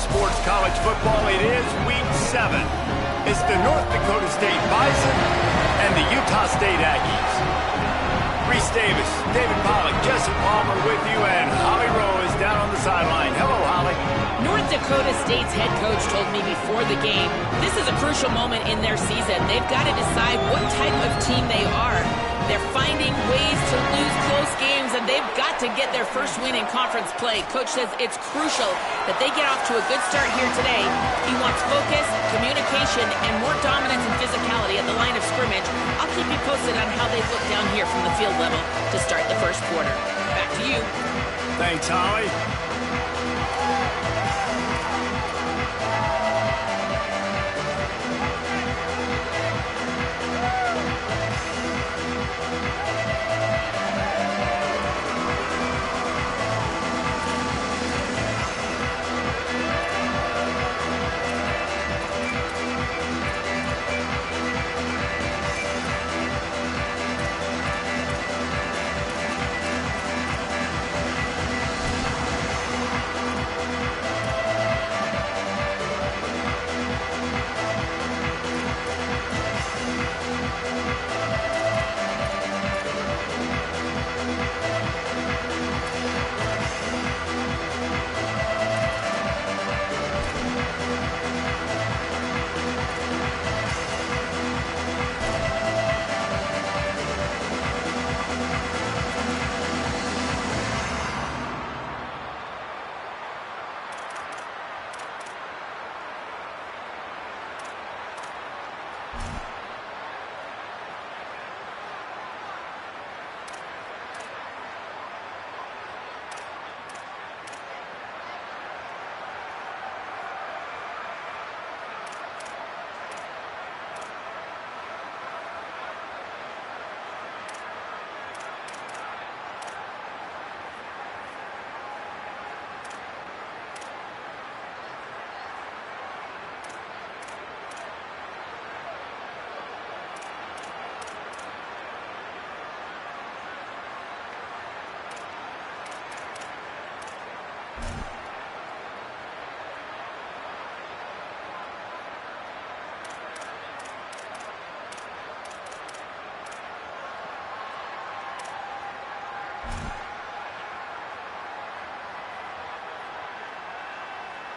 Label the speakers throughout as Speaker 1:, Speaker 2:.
Speaker 1: sports college football. It is week 7. It's the North Dakota State Bison and the Utah State Aggies. Reese Davis, David Pollack, Jesse Palmer with you, and Holly Rowe is down on the sideline. Hello, Holly.
Speaker 2: North Dakota State's head coach told me before the game, this is a crucial moment in their season. They've got to decide what type of team they are. They're finding ways to lose close games, and they've got to get their first win in conference play. Coach says it's crucial that they get off to a good start here today. He wants focus, communication, and more dominance and physicality at the line of scrimmage. I'll keep you posted on how they look down here from the field level to start the first quarter. Back to you.
Speaker 1: Thanks, Holly.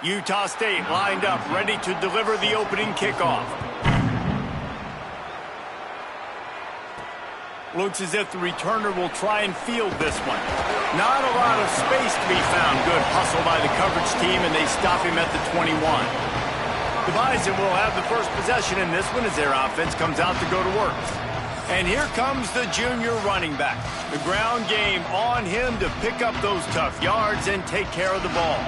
Speaker 1: Utah State lined up, ready to deliver the opening kickoff. Looks as if the returner will try and field this one. Not a lot of space to be found. Good hustle by the coverage team, and they stop him at the 21. The Bison will have the first possession in this one as their offense comes out to go to work. And here comes the junior running back. The ground game on him to pick up those tough yards and take care of the ball.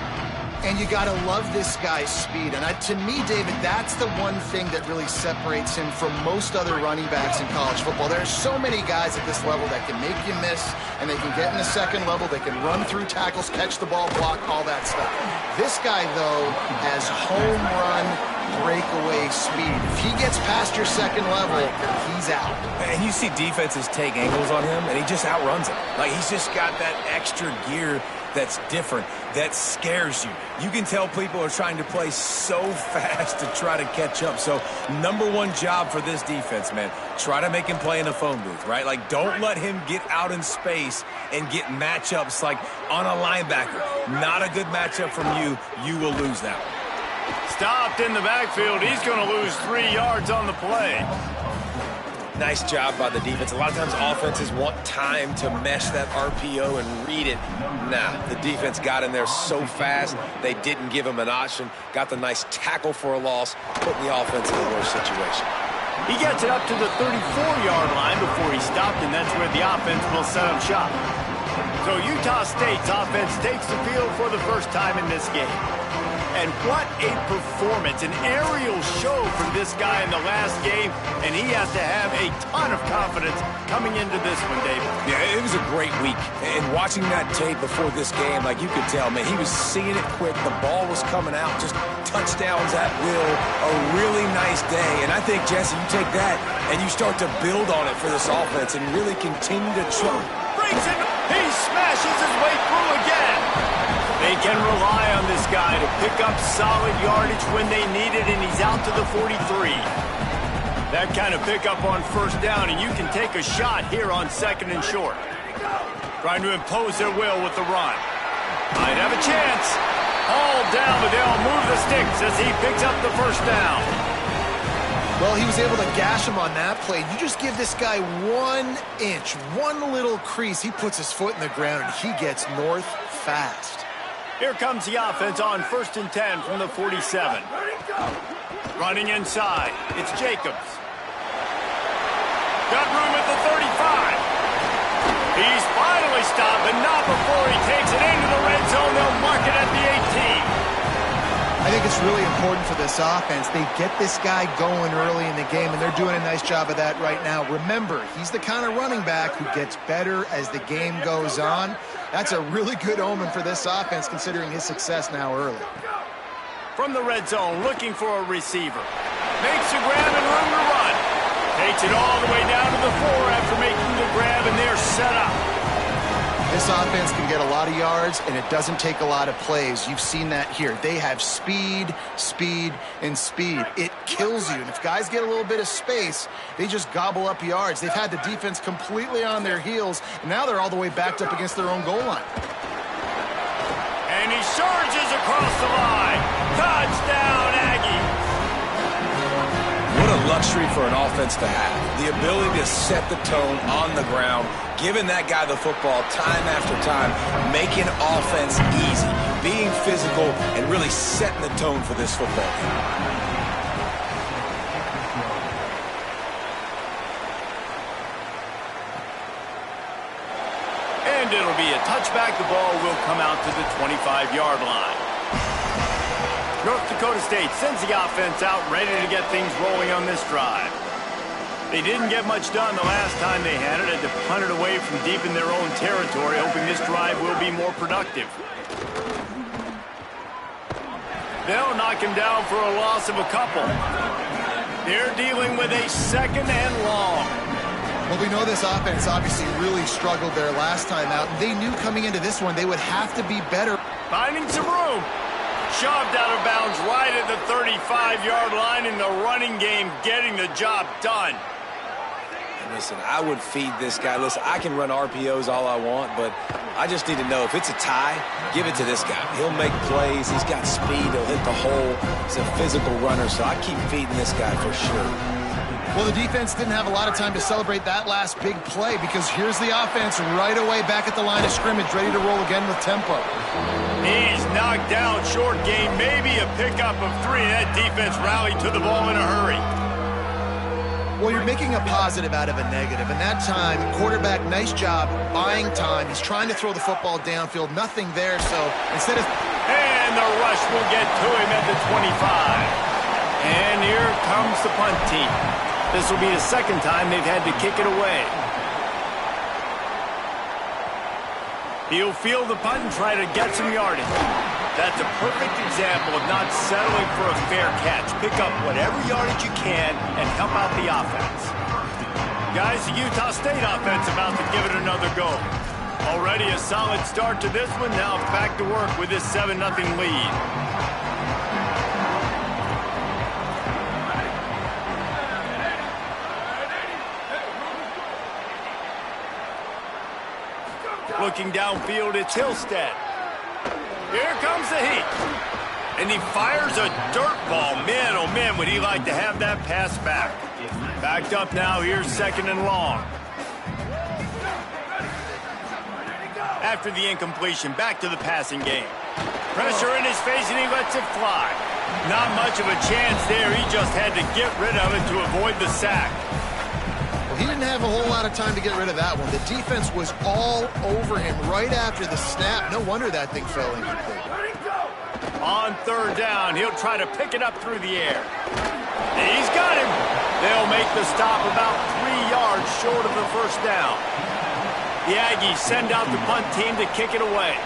Speaker 3: And you got to love this guy's speed. And to me, David, that's the one thing that really separates him from most other running backs in college football. There are so many guys at this level that can make you miss, and they can get in the second level. They can run through tackles, catch the ball, block, all that stuff. This guy, though, has home run breakaway speed. If he gets past your second level, he's out.
Speaker 4: And you see defenses take angles on him, and he just outruns them. Like, he's just got that extra gear that's different, that scares you. You can tell people are trying to play so fast to try to catch up. So, number one job for this defense, man, try to make him play in the phone booth, right? Like, don't let him get out in space and get matchups like on a linebacker. Not a good matchup from you. You will lose that one.
Speaker 1: Stopped in the backfield. He's going to lose 3 yards on the play.
Speaker 4: Nice job by the defense. A lot of times offenses want time to mesh that RPO and read it. Nah, the defense got in there so fast, they didn't give him an option. Got the nice tackle for a loss, putting the offense in a worse situation.
Speaker 1: He gets it up to the 34-yard line before he stopped, and that's where the offense will set up shop. So Utah State's offense takes the field for the first time in this game. And what a performance, an aerial show from this guy in the last game, and he has to have a ton of confidence coming into this one, David.
Speaker 4: Yeah, it was a great week. And watching that tape before this game, like you could tell, man, he was seeing it quick. The ball was coming out, just touchdowns at will. A really nice day. And I think, Jesse, you take that and you start to build on it for this offense and really continue to try.
Speaker 1: Brings it, he smashes his way through again. They can rely on this guy to pick up solid yardage when they need it, and he's out to the 43. That kind of pickup on first down, and you can take a shot here on 2nd and short. Trying to impose their will with the run. Might have a chance. All down, but they'll move the sticks as he picks up the first down.
Speaker 3: Well, he was able to gash him on that play. You just give this guy 1 inch, one little crease. He puts his foot in the ground, and he gets north fast.
Speaker 1: Here comes the offense on 1st and 10 from the 47. Running inside, it's Jacobs. Got room at the 35. He's finally stopped, but not before he takes it into the red zone. They'll mark it at the 18.
Speaker 3: I think it's really important for this offense. They get this guy going early in the game, and they're doing a nice job of that right now. Remember, he's the kind of running back who gets better as the game goes on. That's a really good omen for this offense, considering his success now early.
Speaker 1: From the red zone, looking for a receiver. Makes a grab and room to run. Takes it all the way down to the 4 after making the grab, and they're set up.
Speaker 3: This offense can get a lot of yards, and it doesn't take a lot of plays. You've seen that here. They have speed, speed, and speed. It kills you. And if guys get a little bit of space, they just gobble up yards. They've had the defense completely on their heels, and now they're all the way backed up against their own goal line.
Speaker 1: And he surges across the line. Touchdown, Aggie.
Speaker 4: What a luxury for an offense to have. The ability to set the tone on the ground, giving that guy the football time after time, making offense easy, being physical, and really setting the tone for this football game.
Speaker 1: And it'll be a touchback. The ball will come out to the 25-yard line. North Dakota State sends the offense out, ready to get things rolling on this drive. They didn't get much done the last time they had it, had to punt it away from deep in their own territory, hoping this drive will be more productive. They'll knock him down for a loss of a couple. They're dealing with a 2nd and long.
Speaker 3: Well, we know this offense obviously really struggled there last time out. They knew coming into this one they would have to be better.
Speaker 1: Finding some room. Shoved out of bounds right at the 35-yard line in the running game, getting the job done.
Speaker 4: Listen, I would feed this guy. Listen, I can run RPOs all I want, but I just need to know if it's a tie, give it to this guy. He'll make plays. He's got speed. He'll hit the hole. He's a physical runner, so I keep feeding this guy for sure.
Speaker 3: Well, the defense didn't have a lot of time to celebrate that last big play because here's the offense right away back at the line of scrimmage, ready to roll again with tempo.
Speaker 1: He's knocked down, short game, maybe a pickup of 3. That defense rallied to the ball in a hurry.
Speaker 3: Well, you're making a positive out of a negative, and that time, quarterback, nice job buying time. He's trying to throw the football downfield, nothing there, so instead of...
Speaker 1: And the rush will get to him at the 25. And here comes the punt team. This will be the 2nd time they've had to kick it away. He'll field the punt and try to get some yardage. That's a perfect example of not settling for a fair catch. Pick up whatever yardage you can and help out the offense. Guys, the Utah State offense about to give it another go. Already a solid start to this one. Now back to work with this 7-0 lead. Looking downfield, it's Hillstead. Here comes the heat. And he fires a dirt ball. Man, oh man, would he like to have that pass back. Backed up now, here's 2nd and long. After the incompletion, back to the passing game. Pressure in his face, and he lets it fly. Not much of a chance there. He just had to get rid of it to avoid the sack.
Speaker 3: He didn't have a whole lot of time to get rid of that one. The defense was all over him right after the snap. No wonder that thing fell incomplete.
Speaker 1: On 3rd down, he'll try to pick it up through the air. He's got him. They'll make the stop about 3 yards short of the 1st down. The Aggies send out the punt team to kick it away.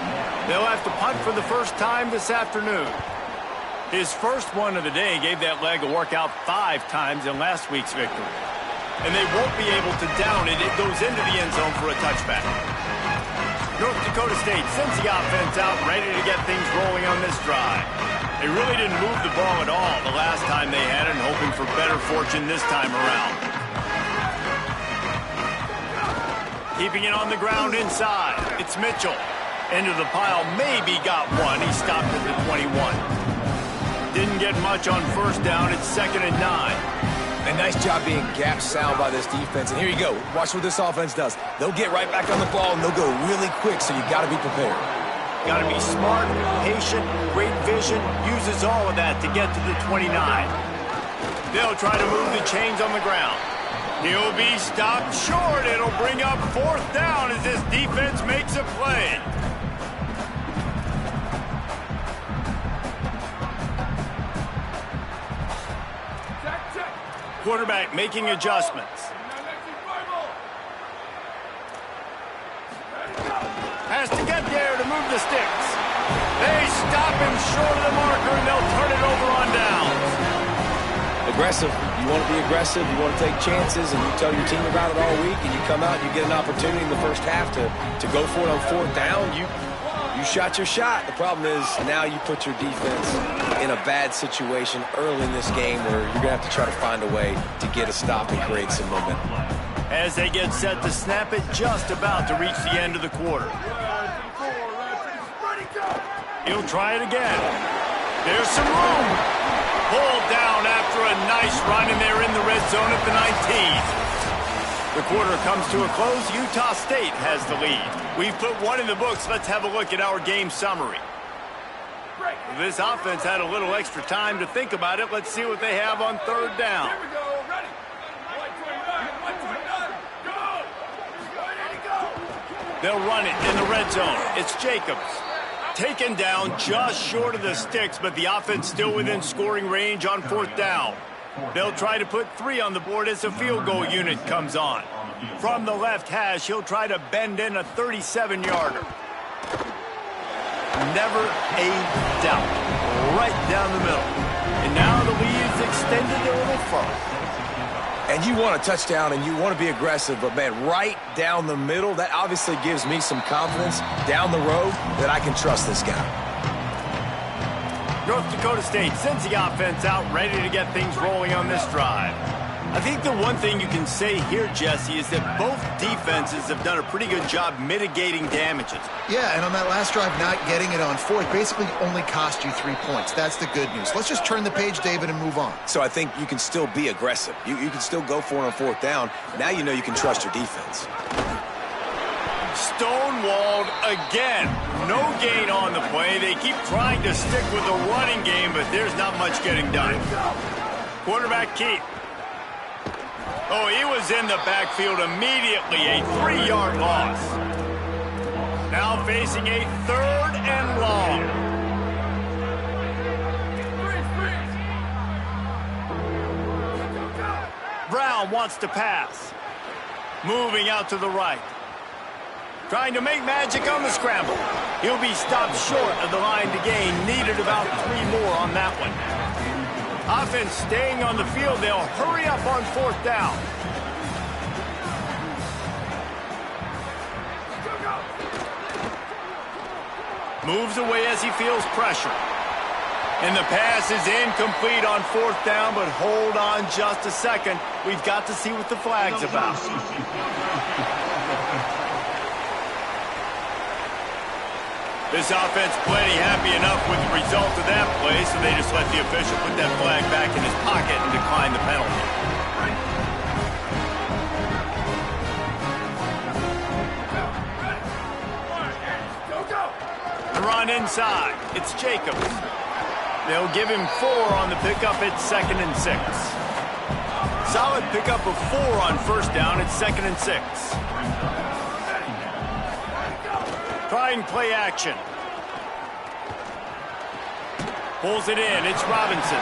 Speaker 1: They'll have to punt for the first time this afternoon. His first one of the day gave that leg a workout 5 times in last week's victory. And they won't be able to down it. It goes into the end zone for a touchback. North Dakota State sends the offense out, ready to get things rolling on this drive. They really didn't move the ball at all the last time they had it, and hoping for better fortune this time around. Keeping it on the ground inside. It's Mitchell. Into the pile, maybe got one. He stopped at the 21. Didn't get much on first down. It's 2nd and 9.
Speaker 4: And nice job being gap sound by this defense. And here you go. Watch what this offense does. They'll get right back on the ball, and they'll go really quick, so you got to be prepared.
Speaker 1: Got to be smart, patient, great vision, uses all of that to get to the 29. They'll try to move the chains on the ground. He'll be stopped short. It'll bring up 4th down as this defense makes a play. Quarterback making adjustments. Has to get there to move the sticks. They stop him short of the marker, and they'll turn it over on downs.
Speaker 4: Aggressive. You want to be aggressive. You want to take chances, and you tell your team about it all week, and you come out and you get an opportunity in the first half to go for it on 4th down. You shot your shot. The problem is now you put your defense in a bad situation early in this game where you're going to have to try to find a way to get a stop and create some momentum.
Speaker 1: As they get set to snap it, just about to reach the end of the quarter. He'll try it again. There's some room. Pulled down after a nice run, and they're in the red zone at the 19. The quarter comes to a close. Utah State has the lead. We've put one in the books. Let's have a look at our game summary. This offense had a little extra time to think about it. Let's see what they have on 3rd down. They'll run it in the red zone. It's Jacobs. Taken down just short of the sticks, but the offense still within scoring range on 4th down. They'll try to put 3 on the board as the field goal unit comes on. From the left hash, he'll try to bend in a 37-yarder. Never a doubt. Right down the middle. And now the lead is extended a little further.
Speaker 4: And you want a touchdown, and you want to be aggressive, but, man, right down the middle, that obviously gives me some confidence down the road that I can trust this guy.
Speaker 1: North Dakota State sends the offense out, ready to get things rolling on this drive. I think the one thing you can say here, Jesse, is that both defenses have done a pretty good job mitigating damages.
Speaker 3: Yeah, and on that last drive, not getting it on 4th basically only cost you 3 points. That's the good news. Let's just turn the page, David, and move on.
Speaker 4: So I think you can still be aggressive. You can still go for it on 4th down. Now you know you can trust your defense.
Speaker 1: Stonewalled again. No gain on the play. They keep trying to stick with the running game, but there's not much getting done. Quarterback keep. Oh, he was in the backfield immediately. A 3-yard loss. Now facing a 3rd and long. Brown wants to pass. Moving out to the right. Trying to make magic on the scramble. He'll be stopped short of the line to gain. Needed about 3 more on that one. Offense staying on the field. They'll hurry up on 4th down. Moves away as he feels pressure. And the pass is incomplete on 4th down, but hold on just a second. We've got to see what the flag's about. This offense plenty happy enough with the result of that play, so they just let the official put that flag back in his pocket and decline the penalty. The run inside. It's Jacobs. They'll give him 4 on the pickup at 2nd and 6. Solid pickup of 4 on 1st down at 2nd and 6. Trying play action. Pulls it in. It's Robinson.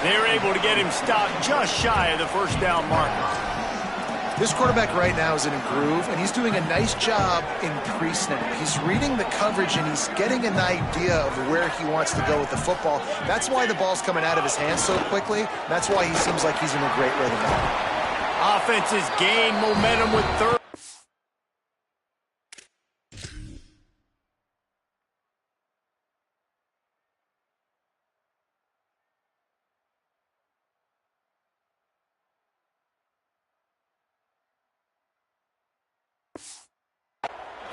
Speaker 1: They're able to get him stopped just shy of the 1st down marker.
Speaker 3: This quarterback right now is in a groove, and he's doing a nice job in pre-snap. He's reading the coverage, and he's getting an idea of where he wants to go with the football. That's why the ball's coming out of his hands so quickly. That's why he seems like he's in a great rhythm now.
Speaker 1: Offenses gain momentum with 3rd.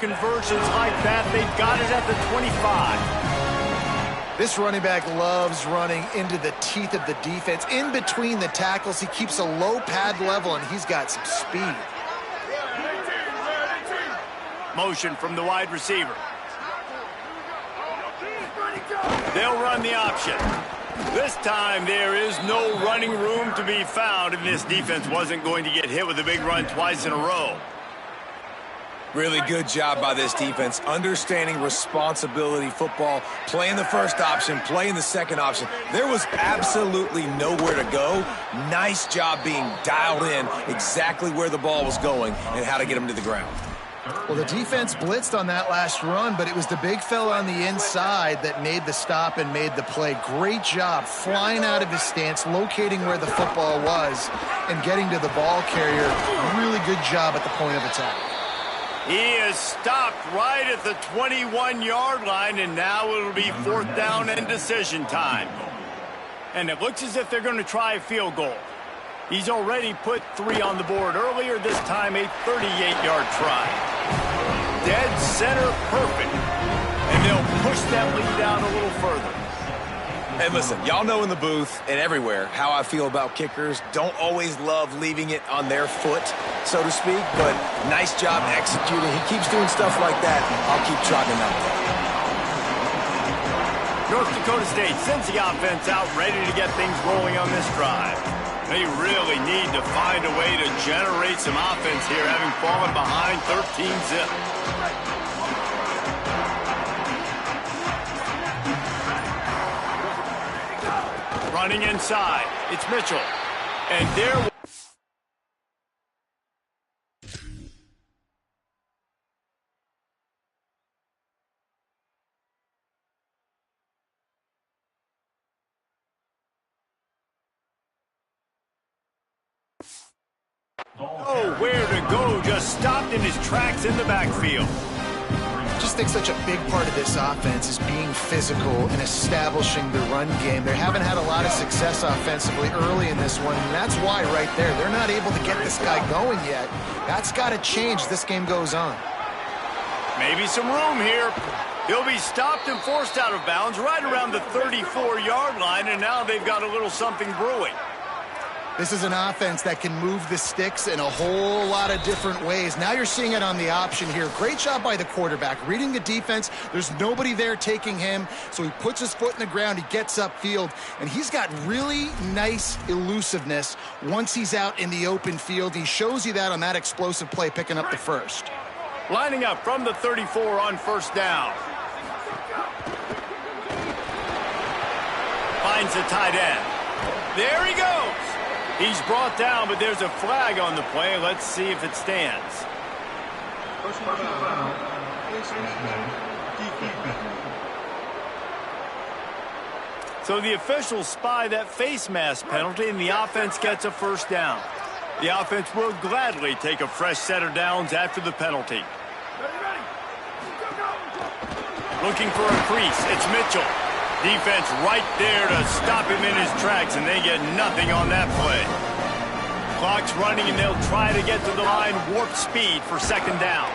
Speaker 1: conversions like that. They've got it at the 25.
Speaker 3: This running back loves running into the teeth of the defense. In between the tackles, he keeps a low pad level, and he's got some speed.
Speaker 1: Motion from the wide receiver. They'll run the option. This time there is no running room to be found, and this defense wasn't going to get hit with a big run twice in a row.
Speaker 4: Really good job by this defense, understanding responsibility football, playing the first option, playing the second option. There was absolutely nowhere to go. Nice job being dialed in exactly where the ball was going and how to get him to the ground.
Speaker 3: Well, the defense blitzed on that last run, but it was the big fella on the inside that made the stop and made the play. Great job flying out of his stance, locating where the football was, and getting to the ball carrier. Really good job at the point of attack.
Speaker 1: He is stopped right at the 21-yard line, and now it'll be 4th down and decision time. And it looks as if they're going to try a field goal. He's already put 3 on the board earlier, this time a 38-yard try. Dead center perfect. And they'll push that lead down a little further.
Speaker 4: Hey, listen, y'all know in the booth and everywhere how I feel about kickers. Don't always love leaving it on their foot, so to speak, but nice job executing. He keeps doing stuff like that. I'll keep trotting him out.
Speaker 1: North Dakota State sends the offense out ready to get things rolling on this drive. They really need to find a way to generate some offense here, having fallen behind 13-zip. Running inside, it's Mitchell. And there... Oh, where to go, just stopped in his tracks in the backfield.
Speaker 3: Just think such a big part of this offense is being physical and establishing the run game. They haven't had a lot of success offensively early in this one, and that's why right there, they're not able to get this guy going yet. That's got to change as this game goes on.
Speaker 1: Maybe some room here. He'll be stopped and forced out of bounds right around the 34-yard line, and now they've got a little something brewing.
Speaker 3: This is an offense that can move the sticks in a whole lot of different ways. Now you're seeing it on the option here. Great job by the quarterback. Reading the defense, there's nobody there taking him, so he puts his foot in the ground, he gets upfield, and he's got really nice elusiveness once he's out in the open field. He shows you that on that explosive play, picking up the first.
Speaker 1: Lining up from the 34 on first down. Finds the tight end. There he goes. He's brought down, but there's a flag on the play. Let's see if it stands. So the officials spy that face mask penalty, and the offense gets a first down. The offense will gladly take a fresh set of downs after the penalty. Looking for a crease. It's Mitchell. Defense right there to stop him in his tracks, and they get nothing on that play. Clock's running, and they'll try to get to the line warp speed for second down.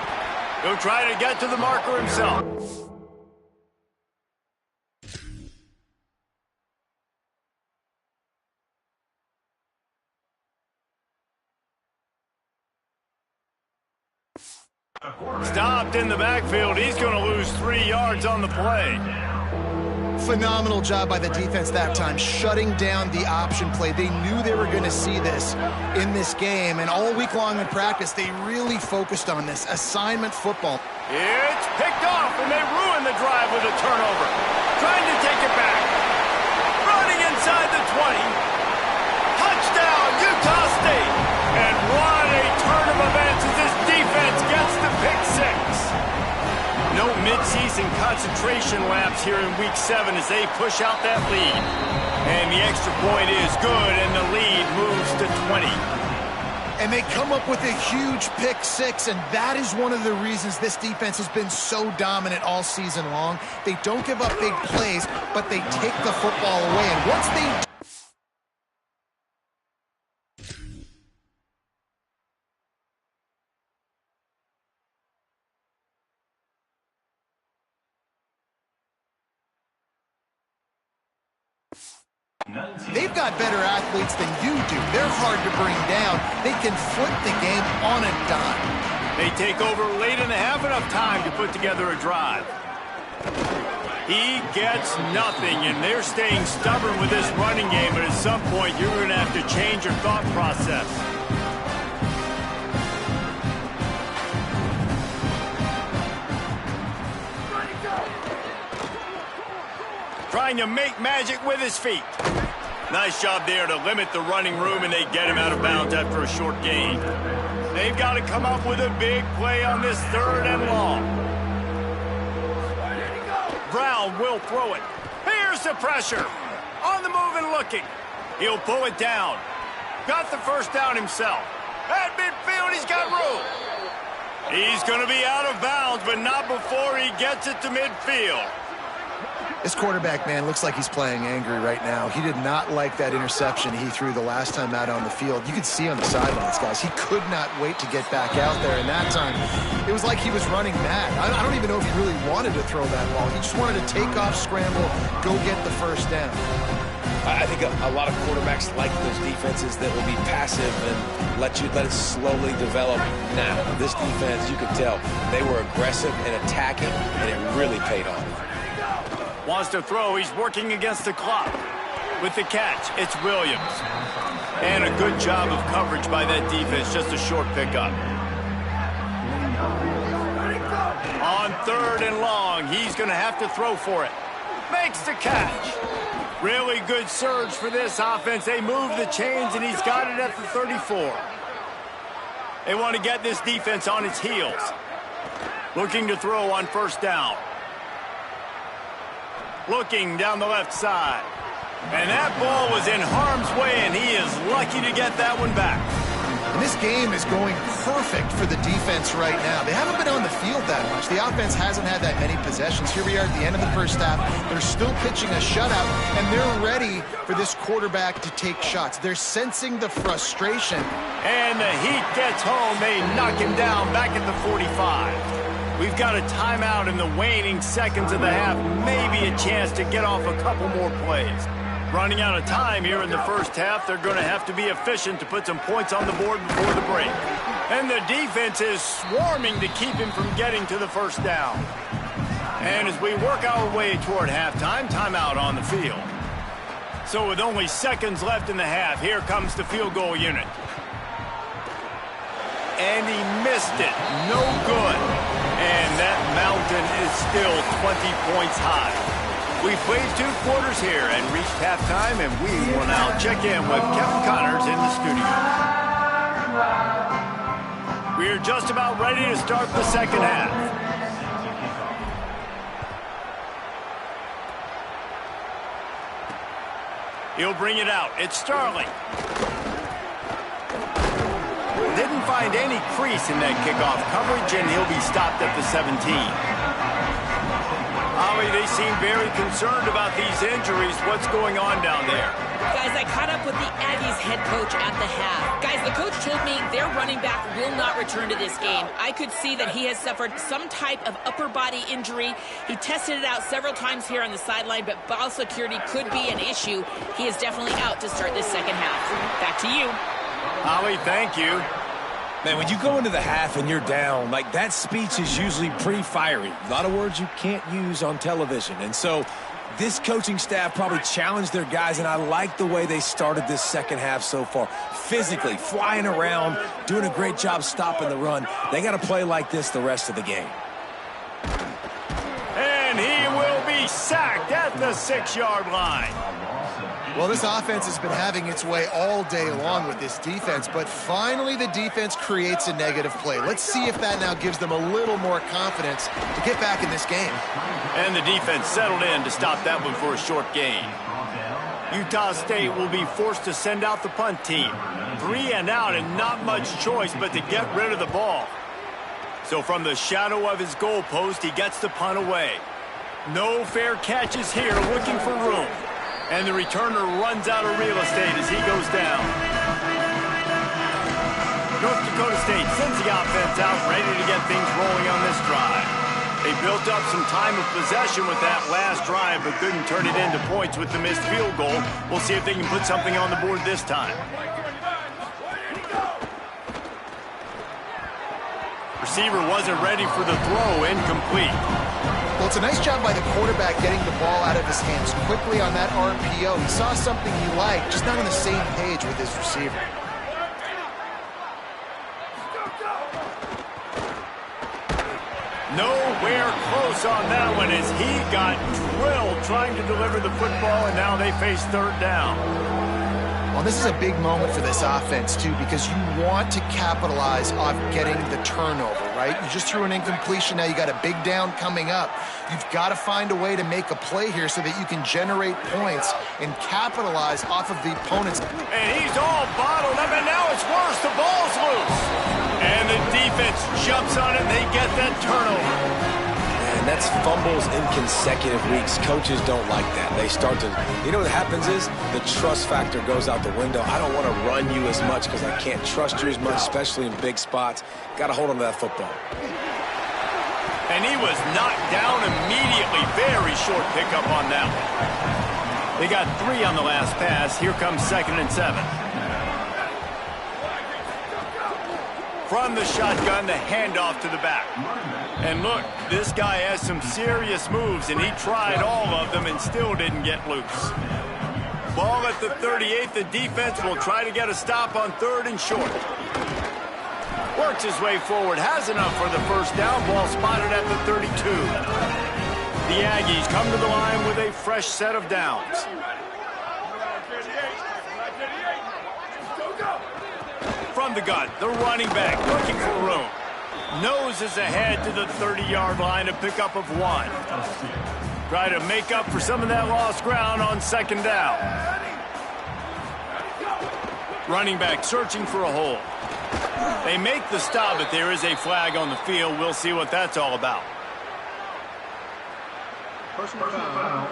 Speaker 1: He'll try to get to the marker himself. Stopped in the backfield. He's going to lose 3 yards on the play.
Speaker 3: Phenomenal job by the defense that time, shutting down the option play. They knew they were going to see this in this game, and all week long in practice, they really focused on this assignment football.
Speaker 1: It's picked off, and they ruin the drive with a turnover. Trying to take it back. Running inside the 20. Touchdown, Utah State. And what a turn of events as this defense gets the pick six. No midseason concentration laps here in week 7 as they push out that lead. And the extra point is good, and the lead moves to 20.
Speaker 3: And they come up with a huge pick six, and that is one of the reasons this defense has been so dominant all season long. They don't give up big plays, but they take the football away. And once they They've got better athletes than you do. They're hard to bring down. They can flip the game on a dime.
Speaker 1: They take over late in the half, enough time to put together a drive. He gets nothing, and they're staying stubborn with this running game, but at some point you're going to have to change your thought process. Trying to make magic with his feet. Nice job there to limit the running room, and they get him out of bounds after a short gain. They've got to come up with a big play on this 3rd and long. Brown will throw it. Here's the pressure. On the move and looking. He'll pull it down. Got the first down himself. At midfield, he's got room. He's going to be out of bounds, but not before he gets it to midfield.
Speaker 3: This quarterback, man, looks like he's playing angry right now. He did not like that interception he threw the last time out on the field. You could see on the sidelines, guys, he could not wait to get back out there. And that time, it was like he was running mad. I don't even know if he really wanted to throw that ball. He just wanted to take off, scramble, go get the first down.
Speaker 4: I think a lot of quarterbacks like those defenses that will be passive and let it slowly develop. Now, this defense, you could tell, they were aggressive and attacking, and it really paid off.
Speaker 1: Wants to throw. He's working against the clock. With the catch, it's Williams. And a good job of coverage by that defense. Just a short pickup. On 3rd and long, he's going to have to throw for it. Makes the catch. Really good surge for this offense. They move the chains, and he's got it at the 34. They want to get this defense on its heels. Looking to throw on 1st down. Looking down the left side. And that ball was in harm's way, and he is lucky to get that one back.
Speaker 3: And this game is going perfect for the defense right now. They haven't been on the field that much. The offense hasn't had that many possessions. Here we are at the end of the 1st half. They're still pitching a shutout, and they're ready for this quarterback to take shots. They're sensing the frustration.
Speaker 1: And the heat gets home. They knock him down back at the 45. We've got a timeout in the waning seconds of the half. Maybe a chance to get off a couple more plays. Running out of time here in the 1st half. They're going to have to be efficient to put some points on the board before the break. And the defense is swarming to keep him from getting to the 1st down. And as we work our way toward halftime, timeout on the field. So with only seconds left in the half, here comes the field goal unit. And he missed it. No good. And that mountain is still 20 points high. We've played 2 quarters here and reached halftime, and we will now check in with Kevin Connors in the studio. We're just about ready to start the 2nd half. He'll bring it out. It's Starling. Didn't find any crease in that kickoff coverage, and he'll be stopped at the 17. Ollie, they seem very concerned about these injuries. What's going on down there?
Speaker 2: Guys, I caught up with the Aggies head coach at the half. Guys, the coach told me their running back will not return to this game. I could see that he has suffered some type of upper body injury. He tested it out several times here on the sideline, but ball security could be an issue. He is definitely out to start this 2nd half. Back to you.
Speaker 1: Ollie, thank you.
Speaker 4: Man, when you go into the half and you're down, like, that speech is usually pretty fiery. A lot of words you can't use on television. And so this coaching staff probably challenged their guys, and I like the way they started this 2nd half so far. Physically, flying around, doing a great job stopping the run. They got to play like this the rest of the game.
Speaker 1: And he will be sacked at the 6-yard line.
Speaker 3: Well, this offense has been having its way all day long with this defense, but finally the defense creates a negative play. Let's see if that now gives them a little more confidence to get back in this game.
Speaker 1: And the defense settled in to stop that one for a short gain. Utah State will be forced to send out the punt team. 3 and out, and not much choice but to get rid of the ball. So from the shadow of his goalpost, he gets the punt away. No fair catches here, looking for room. And the returner runs out of real estate as he goes down. North Dakota State sends the offense out, ready to get things rolling on this drive. They built up some time of possession with that last drive, but couldn't turn it into points with the missed field goal. We'll see if they can put something on the board this time. Receiver wasn't ready for the throw, incomplete.
Speaker 3: Well, it's a nice job by the quarterback getting the ball out of his hands quickly on that RPO. He saw something he liked, just not on the same page with his receiver.
Speaker 1: Nowhere close on that one as he got drilled trying to deliver the football, and now they face third down.
Speaker 3: Well, this is a big moment for this offense, too, because you want to capitalize off getting the turnover, right? You just threw an incompletion. Now you got a big down coming up. You've got to find a way to make a play here so that you can generate points and capitalize off of the opponents.
Speaker 1: And he's all bottled up, and now it's worse. The ball's loose. And the defense jumps on it, and they get that turnover.
Speaker 4: And that's fumbles in consecutive weeks. Coaches don't like that. They start to, you know what happens is the trust factor goes out the window. I don't want to run you as much because I can't trust you as much, especially in big spots. Got to hold on to that football.
Speaker 1: And he was knocked down immediately. Very short pickup on that one. They got 3 on the last pass. Here comes 2nd and 7. From the shotgun, the handoff to the back. And look, this guy has some serious moves, and he tried all of them and still didn't get loose. Ball at the 38. The defense will try to get a stop on 3rd and short. Works his way forward, has enough for the first down. Ball spotted at the 32. The Aggies come to the line with a fresh set of downs. From the gun, the running back looking for room. Noses ahead to the 30-yard line, a pickup of 1. Try to make up for some of that lost ground on 2nd down. Running back searching for a hole. They make the stop, but there is a flag on the field. We'll see what that's all about.
Speaker 5: Personal foul.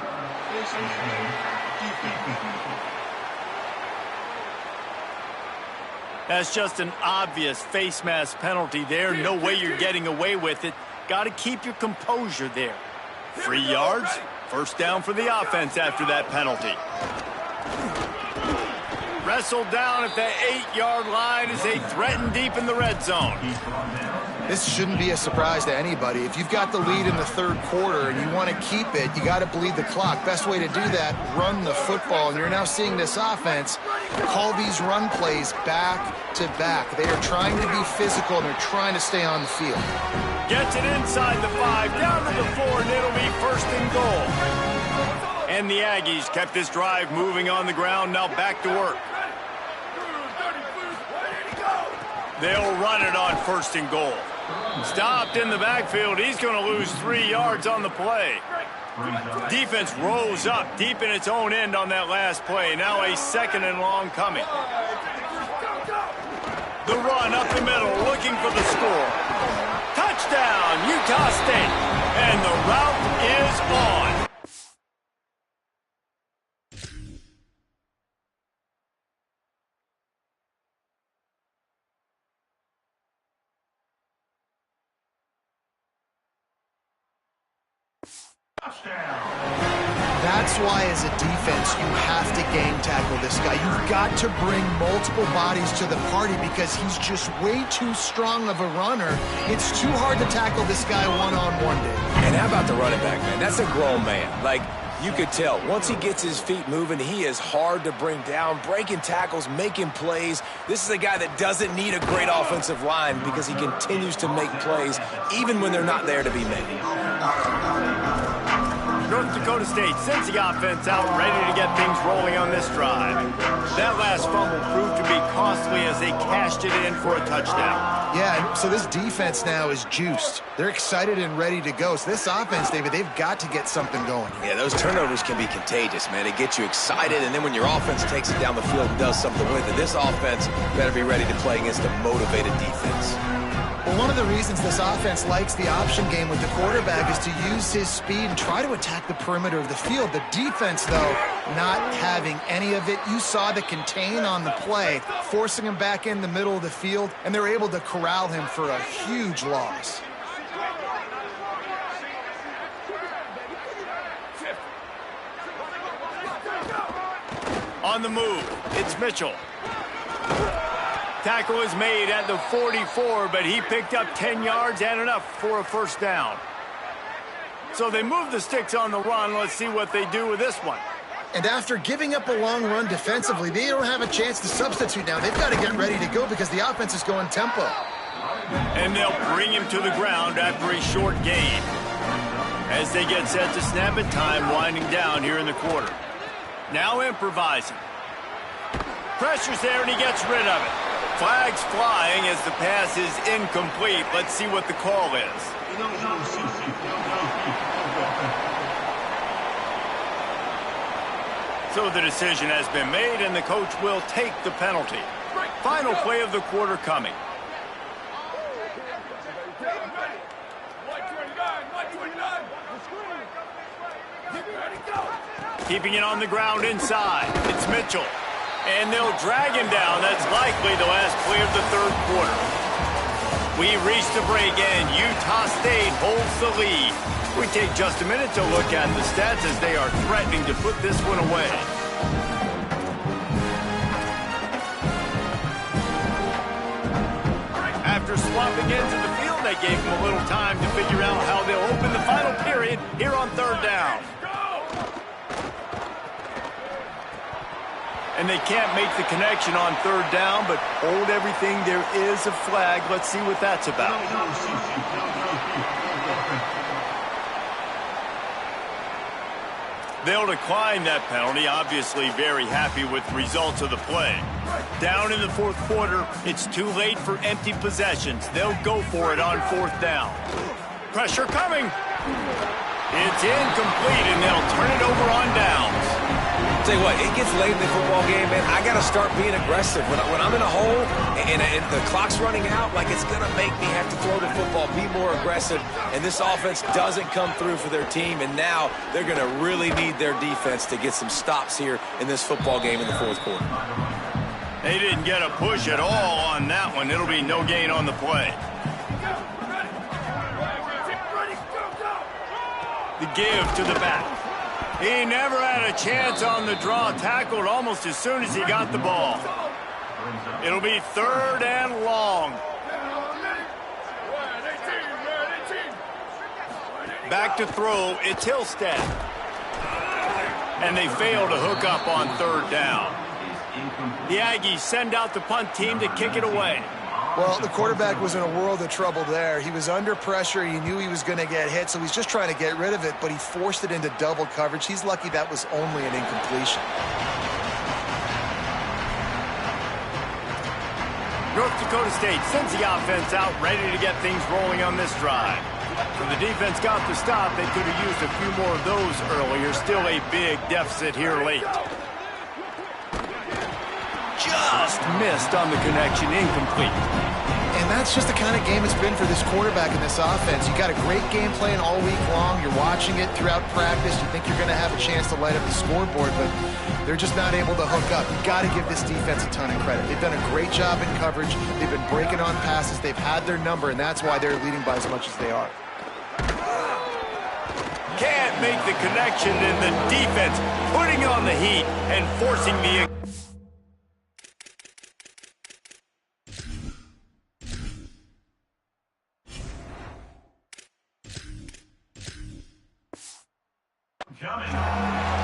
Speaker 1: That's just an obvious face mask penalty there. No way you're getting away with it. Got to keep your composure there. 3 yards, first down for the offense after that penalty. Wrestled down at the 8-yard line as they threaten deep in the red zone.
Speaker 3: This shouldn't be a surprise to anybody. If you've got the lead in the 3rd quarter and you want to keep it, you got to bleed the clock. Best way to do that, run the football. And you're now seeing this offense call these run plays back to back. They are trying to be physical, and they're trying to stay on the field.
Speaker 1: Gets it inside the 5, down to the 4, and it'll be 1st and goal. And the Aggies kept this drive moving on the ground, now back to work. They'll run it on 1st and goal. Stopped in the backfield. He's going to lose 3 yards on the play. Defense rose up deep in its own end on that last play. Now a 2nd and long coming. The run up the middle, looking for the score. Touchdown, Utah State. And the route is on.
Speaker 3: That's why, as a defense, you have to game tackle this guy. You've got to bring multiple bodies to the party because he's just way too strong of a runner. It's too hard to tackle this guy one-on-one, Dave.
Speaker 4: And how about the running back, man? That's a grown man. Like, you could tell. Once he gets his feet moving, he is hard to bring down, breaking tackles, making plays. This is a guy that doesn't need a great offensive line because he continues to make plays even when they're not there to be made.
Speaker 1: North Dakota State sends the offense out, ready to get things rolling on this drive. That last fumble proved to be costly as they cashed it in for a touchdown.
Speaker 3: Yeah, so this defense now is juiced. They're excited and ready to go. So this offense, David, they've got to get something going.
Speaker 4: Yeah, those turnovers can be contagious, man. They get you excited, and then when your offense takes it down the field and does something with it, this offense better be ready to play against a motivated defense.
Speaker 3: Well, one of the reasons this offense likes the option game with the quarterback is to use his speed and try to attack the perimeter of the field. The defense, though, not having any of it. You saw the contain on the play, forcing him back in the middle of the field, and they're able to corral him for a huge loss.
Speaker 1: On the move, it's Mitchell. Tackle is made at the 44, but he picked up 10 yards and enough for a first down. So they move the sticks on the run. Let's see what they do with this one.
Speaker 3: And after giving up a long run defensively, they don't have a chance to substitute now. They've got to get ready to go because the offense is going tempo.
Speaker 1: And they'll bring him to the ground after a short gain. As they get set to snap it, time winding down here in the quarter. Now improvising. Pressure's there and he gets rid of it. Flags flying as the pass is incomplete. Let's see what the call is. So the decision has been made and the coach will take the penalty. Final play of the quarter coming. Keeping it on the ground inside. It's Mitchell. And they'll drag him down. That's likely the last play of the third quarter. We reach the break and Utah State holds the lead. We take just a minute to look at the stats as they are threatening to put this one away. After swapping into the field, they gave him a little time to figure out how they'll open the final period here on third down. And they can't make the connection on third down, but hold everything. There is a flag. Let's see what that's about. They'll decline that penalty, obviously very happy with the results of the play. Down in the fourth quarter, it's too late for empty possessions. They'll go for it on fourth down. Pressure coming. It's incomplete, and they'll turn it over on downs.
Speaker 4: Tell you what, it gets late in the football game, man. I got to start being aggressive. When I'm in a hole and the clock's running out, like it's going to make me have to throw the football, be more aggressive. And this offense doesn't come through for their team, and now they're going to really need their defense to get some stops here in this football game in the fourth quarter.
Speaker 1: They didn't get a push at all on that one. It'll be no gain on the play. The give to the back. He never had a chance on the draw, tackled almost as soon as he got the ball. It'll be third and long. Back to throw, it's Hillstead. And they fail to hook up on third down. The Aggies send out the punt team to kick it away.
Speaker 3: Well, the quarterback was in a world of trouble there. He was under pressure. He knew he was going to get hit, so he's just trying to get rid of it, but he forced it into double coverage. He's lucky that was only an incompletion.
Speaker 1: North Dakota State sends the offense out, ready to get things rolling on this drive. When the defense got the stop, they could have used a few more of those earlier. Still a big deficit here late. Just missed on the connection, incomplete.
Speaker 3: And that's just the kind of game it's been for this quarterback in this offense. You got a great game plan all week long. You're watching it throughout practice. You think you're going to have a chance to light up the scoreboard, but they're just not able to hook up. You've got to give this defense a ton of credit. They've done a great job in coverage. They've been breaking on passes. They've had their number, and that's why they're leading by as much as they are.
Speaker 1: Can't make the connection, and the defense putting on the heat and forcing the...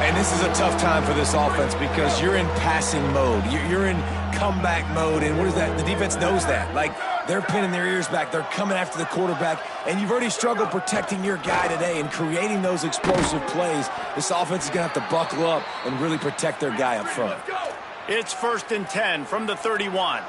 Speaker 4: And this is a tough time for this offense because you're in passing mode. You're in comeback mode, and what is that? The defense knows that. Like, they're pinning their ears back. They're coming after the quarterback, and you've already struggled protecting your guy today and creating those explosive plays. This offense is going to have to buckle up and really protect their guy up front.
Speaker 1: It's 1st and 10 from the 31.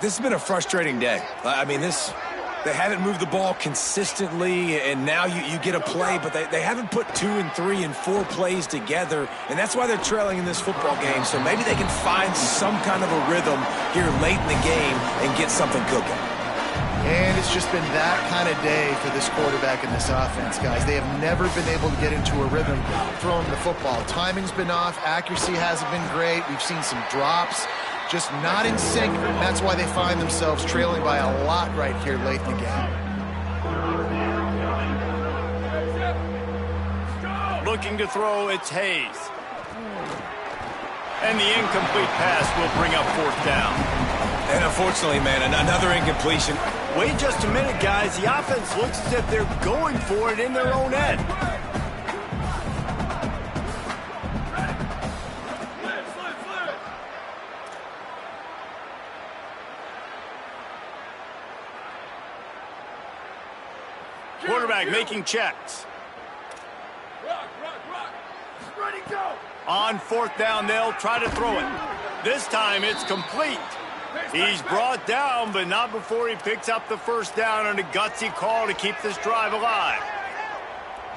Speaker 4: This has been a frustrating day. I mean, they haven't moved the ball consistently, and now you get a play, but they haven't put 2 and 3 and 4 plays together, and that's why they're trailing in this football game. So maybe they can find some kind of a rhythm here late in the game and get something cooking.
Speaker 3: And it's just been that kind of day for this quarterback in this offense, guys. They have never been able to get into a rhythm throwing the football. Timing's been off. Accuracy hasn't been great. We've seen some drops. Just not in sync. That's why they find themselves trailing by a lot right here late in the game. Looking to throw, it's Hayes. And
Speaker 1: And the incomplete pass will bring up 4th down.
Speaker 4: And unfortunately, man, another incompletion.
Speaker 1: Wait just a minute, guys. The offense looks as if they're going for it in their own end. Quarterback making checks.
Speaker 5: Ready, go.
Speaker 1: On 4th down, they'll try to throw it. This time it's complete. He's brought down, but not before he picks up the 1st down on a gutsy call to keep this drive alive.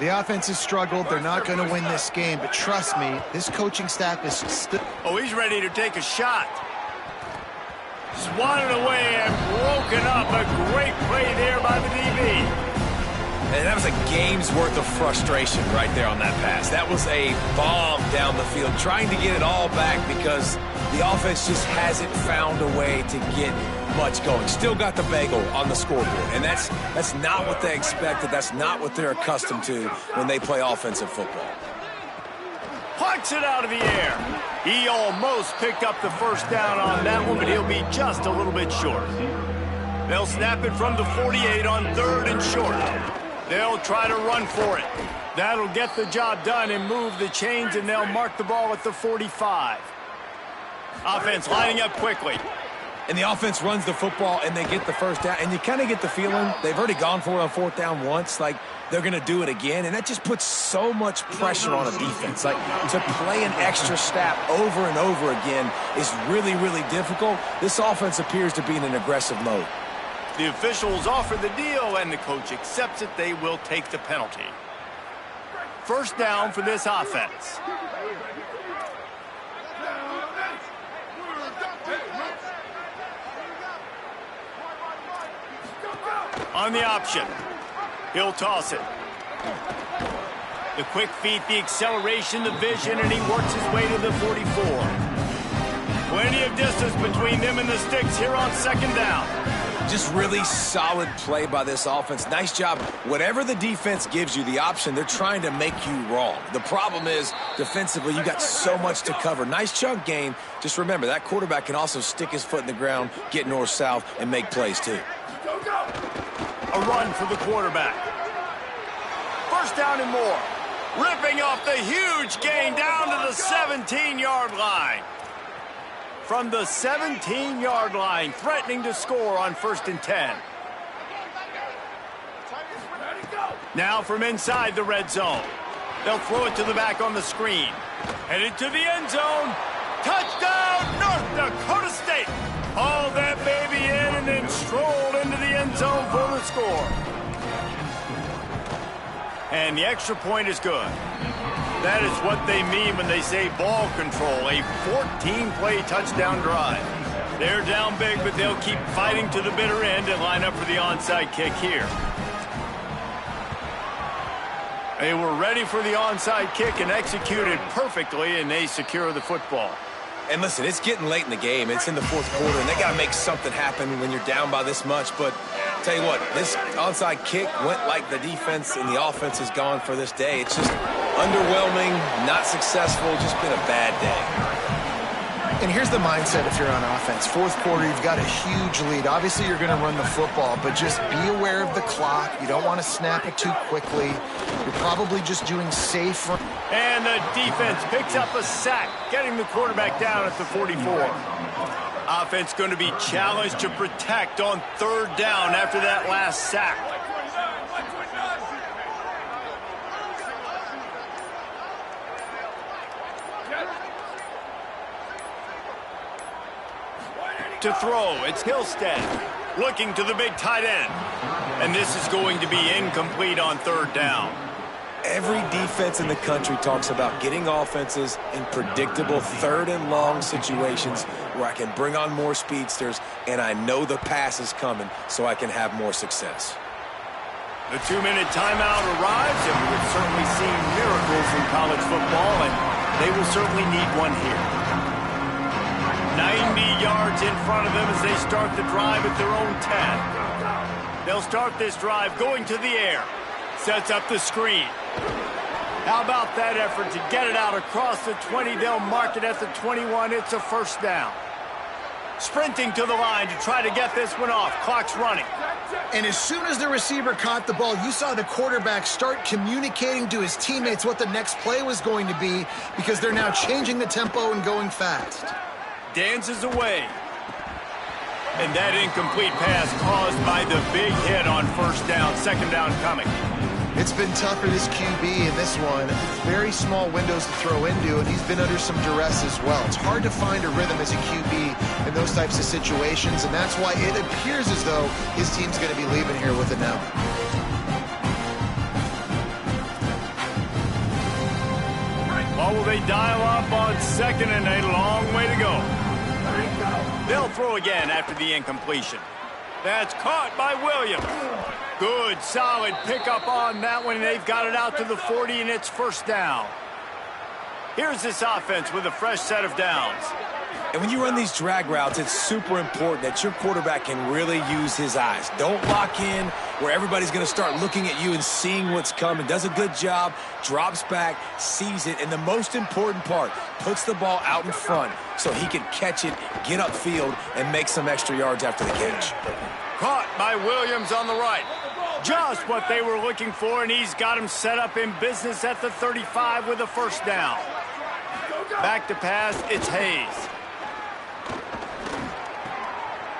Speaker 3: The offense has struggled. They're not going to win this game, but trust me, this coaching staff is still...
Speaker 1: Oh, he's ready to take a shot. Swatted away and broken up. A great play there by the DB.
Speaker 4: And that was a game's worth of frustration right there on that pass. That was a bomb down the field, trying to get it all back because the offense just hasn't found a way to get much going. Still got the bagel on the scoreboard, and that's not what they expected. That's not what they're accustomed to when they play offensive football.
Speaker 1: Plucks it out of the air. He almost picked up the 1st down on that one, but he'll be just a little bit short. They'll snap it from the 48 on 3rd and short. They'll try to run for it. That'll get the job done and move the chains, and they'll mark the ball at the 45. Offense lining up quickly.
Speaker 4: And the offense runs the football, and they get the 1st down. And you kind of get the feeling they've already gone for it on 4th down once. Like, they're going to do it again. And that just puts so much pressure on a defense. Like, to play an extra snap over and over again is really, really difficult. This offense appears to be in an aggressive mode.
Speaker 1: The officials offer the deal, and the coach accepts it. They will take the penalty. 1st down for this offense. On the option, he'll toss it. The quick feet, the acceleration, the vision, and he works his way to the 44. Plenty of distance between them and the sticks here on 2nd down.
Speaker 4: Just really solid play by this offense. Nice job. Whatever the defense gives you, the option, they're trying to make you wrong. The problem is, defensively, you got so much to cover. Nice chunk game. Just remember, that quarterback can also stick his foot in the ground, get north-south, and make plays too.
Speaker 1: A run for the quarterback. 1st down and more. Ripping off the huge gain down to the 17-yard line. From the 17-yard line, threatening to score on 1st and 10. Now from inside the red zone. They'll throw it to the back on the screen. Headed to the end zone. Touchdown, North Dakota State. Hauled that baby in and then strolled into the end zone for the score. And the extra point is good. That is what they mean when they say ball control, a 14-play touchdown drive. They're down big, but they'll keep fighting to the bitter end and line up for the onside kick here. They were ready for the onside kick and executed perfectly, and they secure the football.
Speaker 4: And listen, it's getting late in the game. It's in the 4th quarter, and they got to make something happen when you're down by this much. But tell you what, this onside kick went like the defense and the offense has gone for this day. It's just underwhelming, not successful, just been a bad day.
Speaker 3: And here's the mindset if you're on offense. 4th quarter, you've got a huge lead. Obviously, you're going to run the football, but just be aware of the clock. You don't want to snap it too quickly. You're probably just doing safe.
Speaker 1: And the defense picks up a sack, getting the quarterback down at the 44. Offense going to be challenged to protect on 3rd down after that last sack. To throw, it's Hillstead, looking to the big tight end. And this is going to be incomplete on 3rd down.
Speaker 4: Every defense in the country talks about getting offenses in predictable 3rd and long situations where I can bring on more speedsters and I know the pass is coming so I can have more success.
Speaker 1: The 2-minute timeout arrives, and we've certainly seen miracles in college football, and they will certainly need one here. 90 yards in front of them as they start the drive at their own 10. They'll start this drive going to the air. Sets up the screen. How about that effort to get it out across the 20? They'll mark it at the 21. It's a first down. Sprinting to the line to try to get this one off. Clock's running.
Speaker 3: And as soon as the receiver caught the ball, you saw the quarterback start communicating to his teammates what the next play was going to be, because they're now changing the tempo and going fast.
Speaker 1: Dances away. And that incomplete pass caused by the big hit on first down. Second down coming.
Speaker 3: It's been tough for this QB in this one. Very small windows to throw into, and he's been under some duress as well. It's hard to find a rhythm as a QB in those types of situations, and that's why it appears as though his team's going to be leaving here with it now.
Speaker 1: Or will they dial up on second and a long way to go? They'll throw again after the incompletion. That's caught by Williams. Good, solid pickup on that one. They've got it out to the 40, and it's first down. Here's this offense with a fresh set of downs.
Speaker 4: And when you run these drag routes, it's super important that your quarterback can really use his eyes. Don't lock in where everybody's going to start looking at you and seeing what's coming. Does a good job, drops back, sees it, and the most important part, puts the ball out in front so he can catch it, get upfield, and make some extra yards after the catch.
Speaker 1: Caught by Williams on the right. Just what they were looking for, and he's got him set up in business at the 35 with a first down. Back to pass, it's Hayes.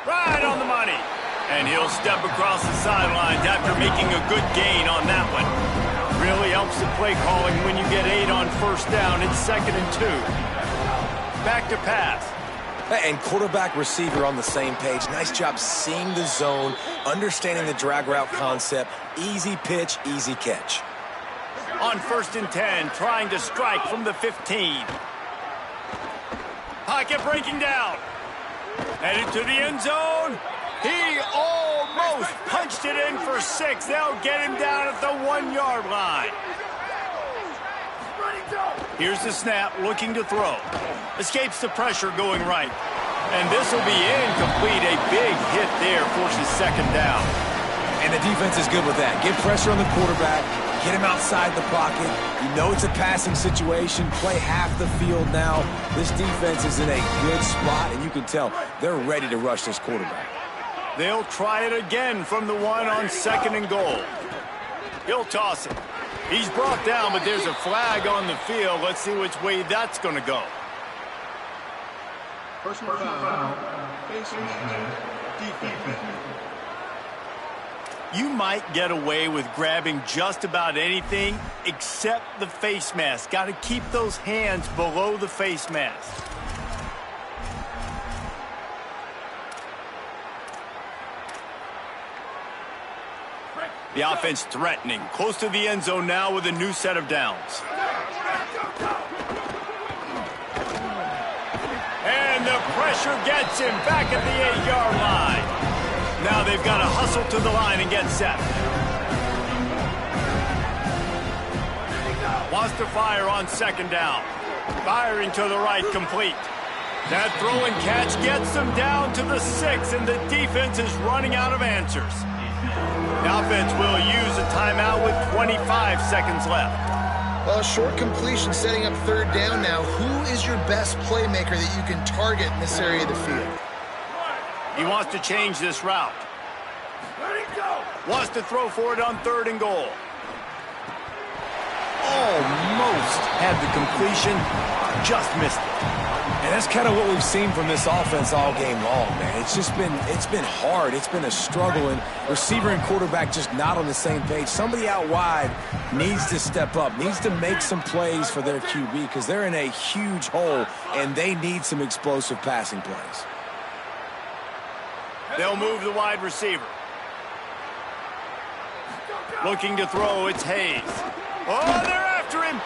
Speaker 1: Right on the money. And he'll step across the sidelines after making a good gain on that one. Really helps the play calling when you get 8 on first down. It's 2nd and 2. Back to pass.
Speaker 4: And quarterback receiver on the same page. Nice job seeing the zone, understanding the drag route concept. Easy pitch, easy catch.
Speaker 1: On 1st and 10, trying to strike from the 15. Pocket breaking down. Headed to the end zone. He almost punched it in for 6. They'll get him down at the 1-yard line. Here's the snap, looking to throw. Escapes the pressure going right. And this will be incomplete. A big hit there forces second down.
Speaker 4: And the defense is good with that. Get pressure on the quarterback. Get him outside the pocket. You know it's a passing situation. Play half the field now. This defense is in a good spot, and you can tell they're ready to rush this quarterback.
Speaker 1: They'll try it again from the 1 on 2nd and goal. He'll toss it. He's brought down, but there's a flag on the field. Let's see which way that's going to go.
Speaker 5: Personal foul. Face mask. Defense.
Speaker 1: You might get away with grabbing just about anything except the face mask. Got to keep those hands below the face mask. The offense threatening. Close to the end zone now with a new set of downs. And the pressure gets him back at the 8-yard line. Now they've got to hustle to the line and get set. Wants to fire on 2nd down. Firing to the right, complete. That throw and catch gets them down to the 6, and the defense is running out of answers. The offense will use a timeout with 25 seconds left.
Speaker 3: Well, a short completion setting up 3rd down now. Who is your best playmaker that you can target in this area of the field?
Speaker 1: He wants to change this route. Wants to throw for it on 3rd and goal. Almost had the completion, just missed it.
Speaker 4: And that's kind of what we've seen from this offense all game long, man. It's been hard. It's been a struggle, and receiver and quarterback just not on the same page. Somebody out wide needs to step up, needs to make some plays for their QB, because they're in a huge hole, and they need some explosive passing plays.
Speaker 1: They'll move the wide receiver. Looking to throw, it's Hayes. Oh, they're after him.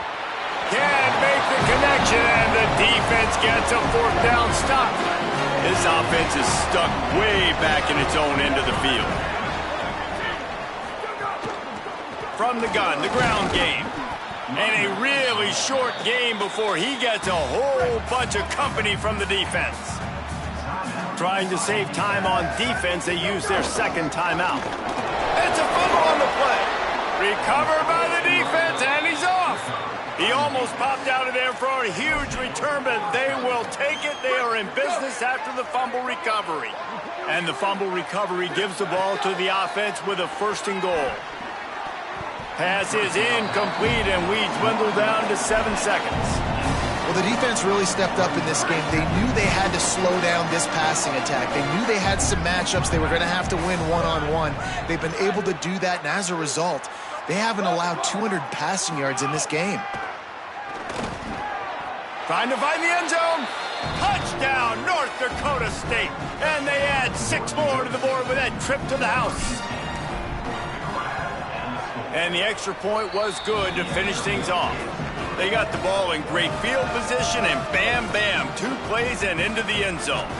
Speaker 1: Can't make the connection, and the defense gets a 4th down stop. This offense is stuck way back in its own end of the field. From the gun, the ground game. And a really short game before he gets a whole bunch of company from the defense. Trying to save time on defense, they use their 2nd timeout. It's a fumble on the play. Recovered by the defense, and he's off. He almost popped out of there for a huge return, but they will take it. They are in business after the fumble recovery. And the fumble recovery gives the ball to the offense with a 1st and goal. Pass is incomplete, and we dwindle down to 7 seconds.
Speaker 3: Well, the defense really stepped up in this game. They knew they had to slow down this passing attack. They knew they had some matchups they were going to have to win one-on-one. They've been able to do that, and as a result, they haven't allowed 200 passing yards in this game.
Speaker 1: Trying to find the end zone. Touchdown, North Dakota State. And they add 6 more to the board with that trip to the house. And the extra point was good to finish things off. They got the ball in great field position, and bam, bam, 2 plays and into the end zone.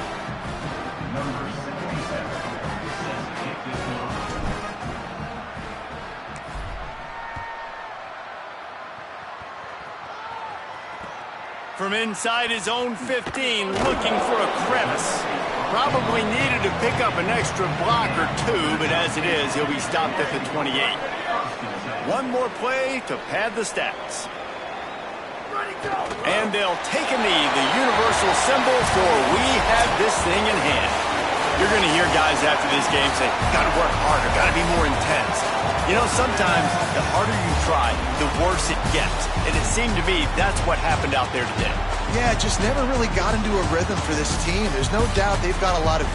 Speaker 1: From inside his own 15, looking for a crevice. Probably needed to pick up an extra block or 2, but as it is, he'll be stopped at the 28. 1 more play to pad the stats. And they'll take a knee, the universal symbol for we have this thing in hand. You're going to hear guys after this game say, got to work harder, got to be more intense. You know, sometimes the harder you try, the worse it gets. And it seemed to me that's what happened out there today.
Speaker 3: Yeah, it just never really got into a rhythm for this team. There's no doubt they've got a lot of